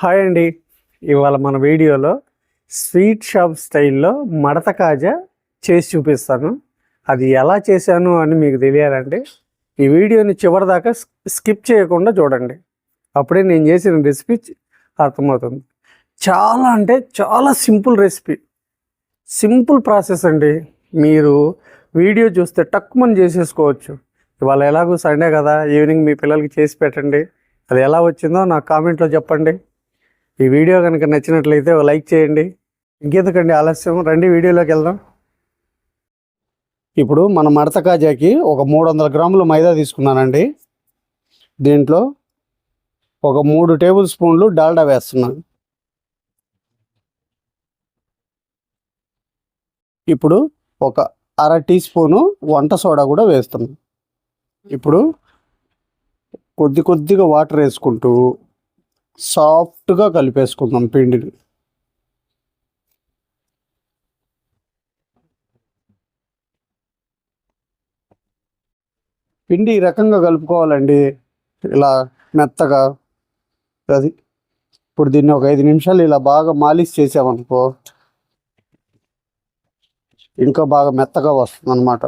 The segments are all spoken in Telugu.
హాయ్ అండి. ఇవాళ మన వీడియోలో స్వీట్ షాప్ స్టైల్లో మడత కాజా చేసి చూపిస్తాను. అది ఎలా చేశాను అని మీకు తెలియాలంటే ఈ వీడియోని చివరిదాకా స్కిప్ చేయకుండా చూడండి. అప్పుడే నేను చేసిన రెసిపీ అర్థమవుతుంది. చాలా అంటే చాలా సింపుల్ రెసిపీ, సింపుల్ ప్రాసెస్ అండి. మీరు వీడియో చూస్తే టక్కుమని చేసేసుకోవచ్చు. ఇవాళ ఎలాగో సండే కదా, ఈవినింగ్ మీ పిల్లలకి చేసి పెట్టండి. అది ఎలా వచ్చిందో నాకు కామెంట్లో చెప్పండి. ఈ వీడియో కనుక నచ్చినట్లయితే ఒక లైక్ చేయండి. ఇంకెందుకండి ఆలస్యం, రండి వీడియోలోకి వెళ్దాం. ఇప్పుడు మన మడత కాజాకి ఒక 300 గ్రాముల మైదా తీసుకున్నానండి. దీంట్లో ఒక 3 టేబుల్ స్పూన్లు డాల్డా వేస్తున్నాను. ఇప్పుడు ఒక అర టీ స్పూను వంట సోడా కూడా వేస్తున్నాం. ఇప్పుడు కొద్దిగా వాటర్ వేసుకుంటూ సాఫ్ట్గా కలిపేసుకుందాం పిండిని. పిండి ఈ రకంగా కలుపుకోవాలండి, ఇలా మెత్తగా. అది ఇప్పుడు దీన్ని ఒక 5 నిమిషాలు ఇలా బాగా మాలిష్ చేసామనుకో ఇంకా బాగా మెత్తగా వస్తుంది అన్నమాట.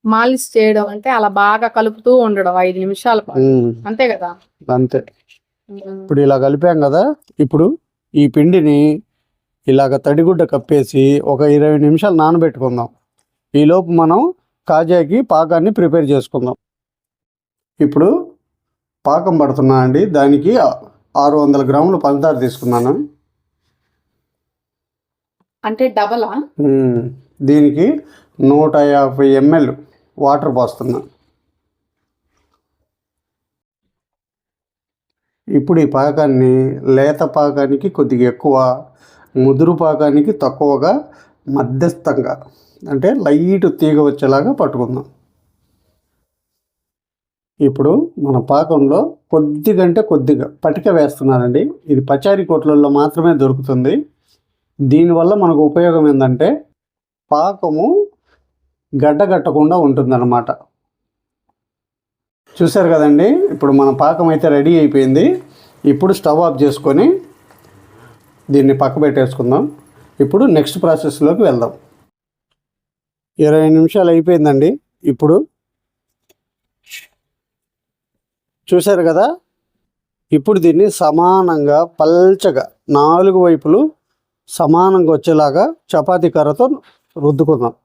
మాలిష్ చేయడం అంటే అలా బాగా కలుపుతూ ఉండడం 5 నిమిషాల పాటు, అంతే కదా? అంతే. ఇప్పుడు ఇలా కలిపాం కదా, ఇప్పుడు ఈ పిండిని ఇలాగ తడిగుడ్డ కప్పేసి ఒక 20 నిమిషాలు నానబెట్టుకుందాం. ఈలోపు మనం కాజాకి పాకాన్ని ప్రిపేర్ చేసుకుందాం. ఇప్పుడు పాకం పడుతున్నా అండి. దానికి 600 గ్రాముల పంచదార తీసుకున్నాను. అంటే డబలా? దీనికి 150 ml వాటర్ పోస్తున్నా. ఇప్పుడు ఈ పాకాన్ని లేత పాకానికి కొద్దిగా ఎక్కువ, ముదురు పాకానికి తక్కువగా, మధ్యస్థంగా అంటే లైట్ తీగ వచ్చేలాగా పట్టుకుందాం. ఇప్పుడు మన పాకంలో కొద్దిగా పటిక వేస్తున్నానండి. ఇది పచారీ కొట్లలో మాత్రమే దొరుకుతుంది. దీనివల్ల మనకు ఉపయోగం ఏంటంటే పాకము గడ్డగట్టకుండా ఉంటుందన్నమాట. చూసారు కదండి, ఇప్పుడు మన పాకం అయితే రెడీ అయిపోయింది. ఇప్పుడు స్టవ్ ఆఫ్ చేసుకొని దీన్ని పక్క పెట్టేసుకుందాం. ఇప్పుడు నెక్స్ట్ ప్రాసెస్లోకి వెళ్దాం. 20 నిమిషాలు అయిపోయిందండి. ఇప్పుడు చూసారు కదా, ఇప్పుడు దీన్ని సమానంగా పల్చగా 4 వైపులు సమానంగా వచ్చేలాగా చపాతీ కర్రతో రుద్దుకుందాం.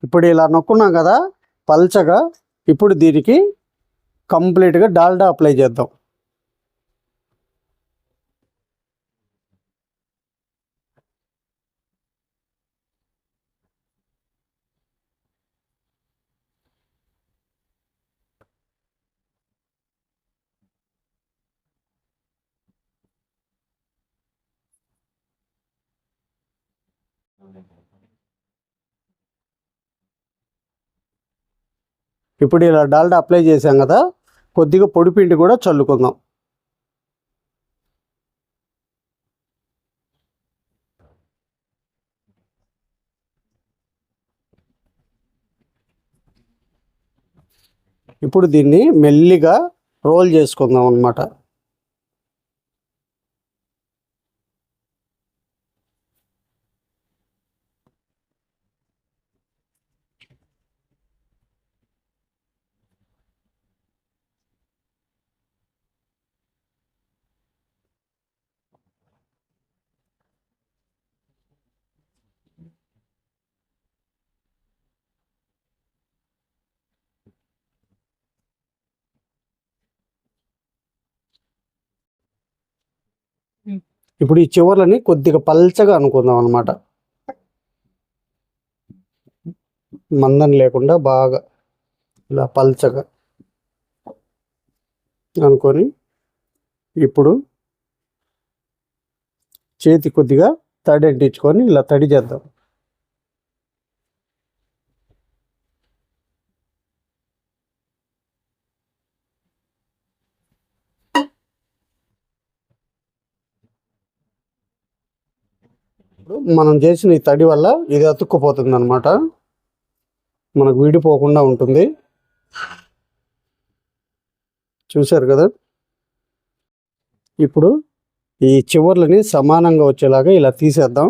ఇప్పుడు ఇలా నొక్కున్నాం కదా పల్చగా. ఇప్పుడు దీనికి కంప్లీట్గా డాల్డా అప్లై చేద్దాం. ఇప్పుడు ఇలా డాల్డా అప్లై చేసాం కదా, కొద్దిగా పొడి పిండి కూడా చల్లుకుందాం. ఇప్పుడు దీన్ని మెల్లిగా రోల్ చేసుకుందాం అన్నమాట. ఇప్పుడు ఈ చివర్లని కొద్దిగా పల్చగా అనుకుందాం అన్నమాట. మందం లేకుండా బాగా ఇలా పల్చగా అనుకొని ఇప్పుడు చేతి కొద్దిగా తడి అంటించుకొని ఇలా తడి చేద్దాం. మనం చేసిన ఈ తడి వల్ల ఇది అతుక్కుపోతుంది అన్నమాట, మనకు విడిపోకుండా ఉంటుంది. చూశారు కదా. ఇప్పుడు ఈ చివర్లని సమానంగా వచ్చేలాగా ఇలా తీసేద్దాం.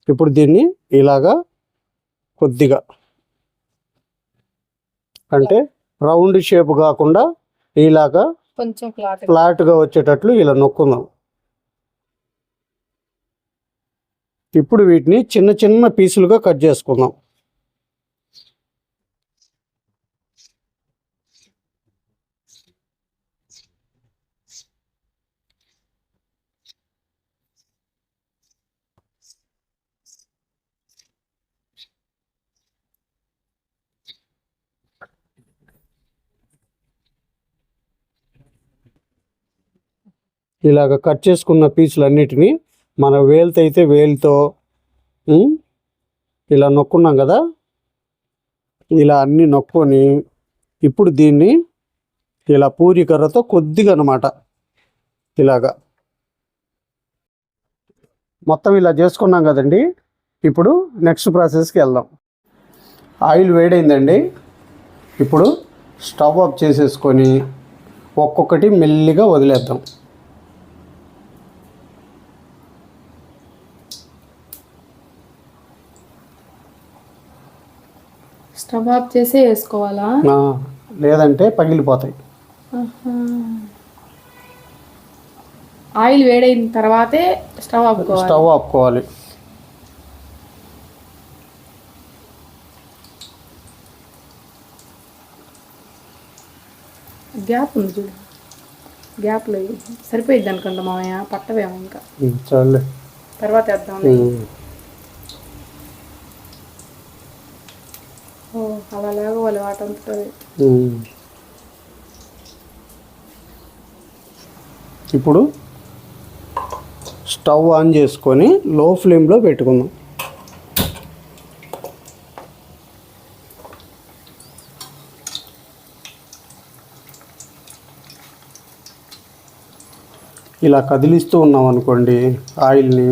ఇప్పుడు దీన్ని ఇలాగా కొద్దిగా, అంటే రౌండ్ షేప్ కాకుండా ఇలాగా కొంచెం ఫ్లాట్గా వచ్చేటట్లు ఇలా నొక్కుందాం. ఇప్పుడు వీటిని చిన్న చిన్న పీసులుగా కట్ చేసుకుందాం. ఇలాగ కట్ చేసుకున్న పీసులన్నిటినీ మన వేలుతో అయితే వేలుతో ఇలా నొక్కున్నాం కదా, ఇలా అన్నీ నొక్కొని ఇప్పుడు దీన్ని ఇలా పూరి కర్రతో కొద్దిగా అన్నమాట ఇలాగా మొత్తం ఇలా చేసుకున్నాం కదండి. ఇప్పుడు నెక్స్ట్ ప్రాసెస్కి వెళ్దాం. ఆయిల్ వేడైందండి. ఇప్పుడు స్టవ్ ఆఫ్ చేసేసుకొని ఒక్కొక్కటి మెల్లిగా వదిలేద్దాం. స్టవ్ ఆఫ్ చేసి వేసుకోవాలా? లేదంటే పగిలిపోతాయి. ఆయిల్ వేడైన తర్వాతే స్టవ్ ఆపుకోవాలి. గ్యాప్ ఉంది చూడు, గ్యాప్లో సరిపోయిద్ది అనుకుంటా మామయ్య, పట్టవేమో ఇంకా. చాలే, తర్వాత వేద్దాం. అలా లేకపోవాలి వాటంతా. ఇప్పుడు స్టవ్ ఆన్ చేసుకొని లో ఫ్లేమ్లో పెట్టుకుందాం. ఇలా కదిలిస్తూ ఉన్నాం అనుకోండి ఆయిల్ని,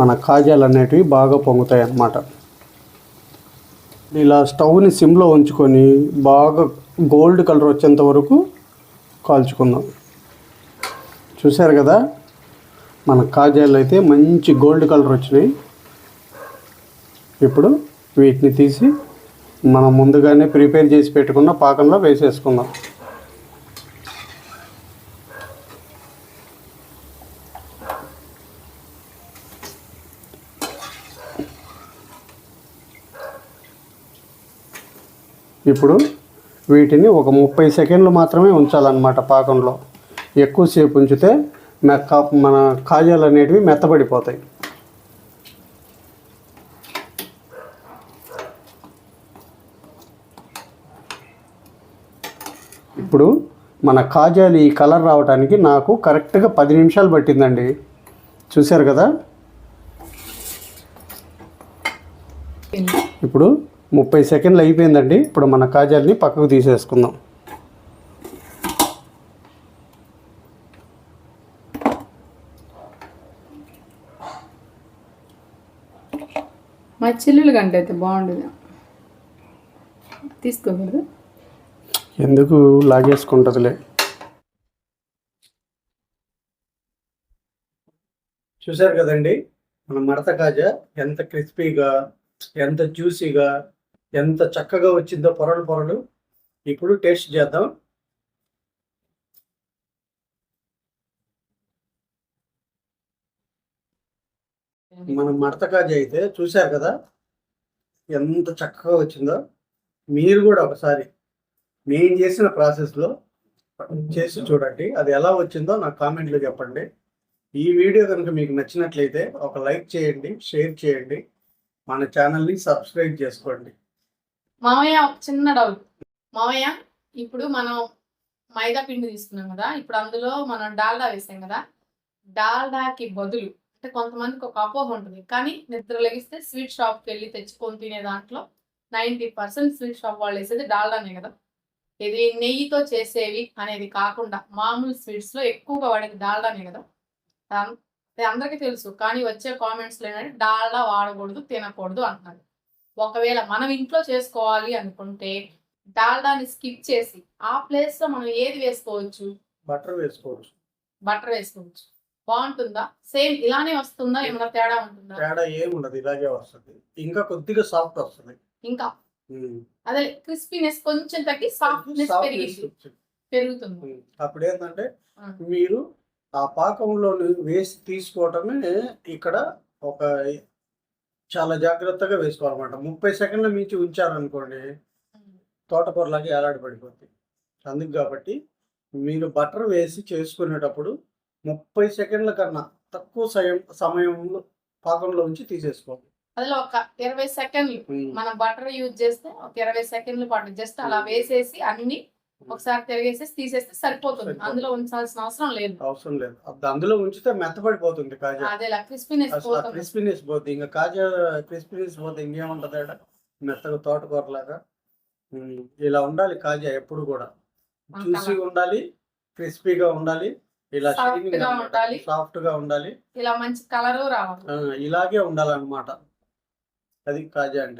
మన కాజాలు అనేటివి బాగా పొంగుతాయి అన్నమాట. ఇలా స్టవ్ని సిమ్లో ఉంచుకొని బాగా గోల్డ్ కలర్ వచ్చేంత వరకు కాల్చుకుందాం. చూశారు కదా, మన కాజాలు అయితే మంచి గోల్డ్ కలర్ వచ్చినాయి. ఇప్పుడు వీటిని తీసి మనం ముందుగానే ప్రిపేర్ చేసి పెట్టుకున్న పాకంలో వేసేసుకుందాం. ఇప్పుడు వీటిని ఒక 30 సెకండ్లు మాత్రమే ఉంచాలన్నమాట పాకంలో. ఎక్కువసేపు ఉంచితే మన కాజాలు అనేటివి మెత్తబడిపోతాయి. ఇప్పుడు మన కాజాలు ఈ కలర్ రావడానికి నాకు కరెక్ట్గా 10 నిమిషాలు పట్టిందండి. చూశారు కదా. ఇప్పుడు 30 సెకండ్లు అయిపోయిందండి. ఇప్పుడు మన కాజాల్ని పక్కకు తీసేసుకుందాం. మా చిల్లులు గంట అయితే బాగుండదు, తీసుకోకూడదు, ఎందుకు లాగేసుకుంటుందిలే. చూశారు కదండి మన మడత కాజా ఎంత క్రిస్పీగా, ఎంత జ్యూసీగా, ఎంత చక్కగా వచ్చిందో పొరలు పొరలు. ఇప్పుడు టేస్ట్ చేద్దాం. మన మడత కాజా అయితే చూశారు కదా ఎంత చక్కగా వచ్చిందో. మీరు కూడా ఒకసారి నేను చేసిన ప్రాసెస్లో చేసి చూడండి, అది ఎలా వచ్చిందో నాకు కామెంట్లో చెప్పండి. ఈ వీడియో కనుక మీకు నచ్చినట్లయితే ఒక లైక్ చేయండి, షేర్ చేయండి, మన ఛానల్ని సబ్స్క్రైబ్ చేసుకోండి. మామయ్య ఒక చిన్న డౌట్, మామయ్య ఇప్పుడు మనం మైదా పిండి తీసుకున్నాం కదా, ఇప్పుడు అందులో మనం డాల్డా వేసాం కదా, డాల్డాకి బదులు అంటే కొంతమందికి ఒక అపోహ ఉంటుంది, కానీ నిద్ర లెగిస్తే స్వీట్ షాప్కి వెళ్ళి తెచ్చుకొని తినే దాంట్లో 90% స్వీట్ షాప్ వాళ్ళు వేసేది డాల్డానే కదా. ఇది నెయ్యితో చేసేవి అనేది కాకుండా మామూలు స్వీట్స్ లో ఎక్కువగా వాడేది డాల్డానే కదా. అది అందరికీ తెలుసు, కానీ వచ్చే కామెంట్స్ లో ఏంటంటే డాల్డా వాడకూడదు, తినకూడదు అంటున్నారు. ఒకవేళ మనం ఇంట్లో చేసుకోవాలి అనుకుంటే డాల్డాని స్కిప్ చేసి ఆ ప్లేస్ లో మనం ఏది వేసుకోవచ్చు? బటర్ వేసుకోవచ్చు. బటర్ వేసుకోవచ్చు. బాగుంటుందా? సేమ్ ఇలానే వస్తుందా? ఏమైనా తేడా ఉంటుందా? తేడా ఏముండదు, ఇలాగే వస్తుంది. ఇంకా కొద్దిగా సాఫ్ట్ వస్తుంది. ఇంకా అదే క్రిస్పీనెస్ కొంచెం తగ్గి సాఫ్ట్నెస్ పెరుగుతుంది. అప్పుడు ఏంటంటే మీరు ఆ పాకంలో వేసి తీసుకోవటమే ఇక్కడ ఒక చాలా జాగ్రత్తగా వేసుకోవాలన్నమాట. 30 సెకండ్ల మించి ఉంచారనుకోండి తోటకూరలాగా ఏలాడి పడిపోతుంది. అందుకు కాబట్టి మీరు బటర్ వేసి చేసుకునేటప్పుడు 30 సెకండ్ల కన్నా తక్కువ సమయంలో పాకంలో ఉంచి తీసేసుకోవాలి. అందులో ఒక 20 సెకండ్లు మనం బటర్ యూజ్ చేస్తే ఒక 20 సెకండ్ల పాటు జస్ట్ అలా వేసేసి అన్ని ఒకసారి తిరిగేసేసి తీసేస్తే సరిపోతుంది. అందులో ఉంచాల్సిన అవసరం లేదు. అందులో ఉంచితే మెత్తపడిపోతుంది కాజా. అదేలా క్రిస్పీనెస్ పోతుంది. ఇంకా కాజా క్రిస్పీనెస్ పోతే ఇంకేముంటది, మెత్తగా తోటకూర లాగా. ఇలా ఉండాలి కాజా ఎప్పుడు కూడా. జ్యూసీ ఉండాలి, క్రిస్పీగా ఉండాలి, ఇలా సాఫ్ట్ గా ఉండాలి, ఇలా మంచి కలర్ రావాలి, ఇలాగే ఉండాలన్నమాట. అది కాజా అంటే.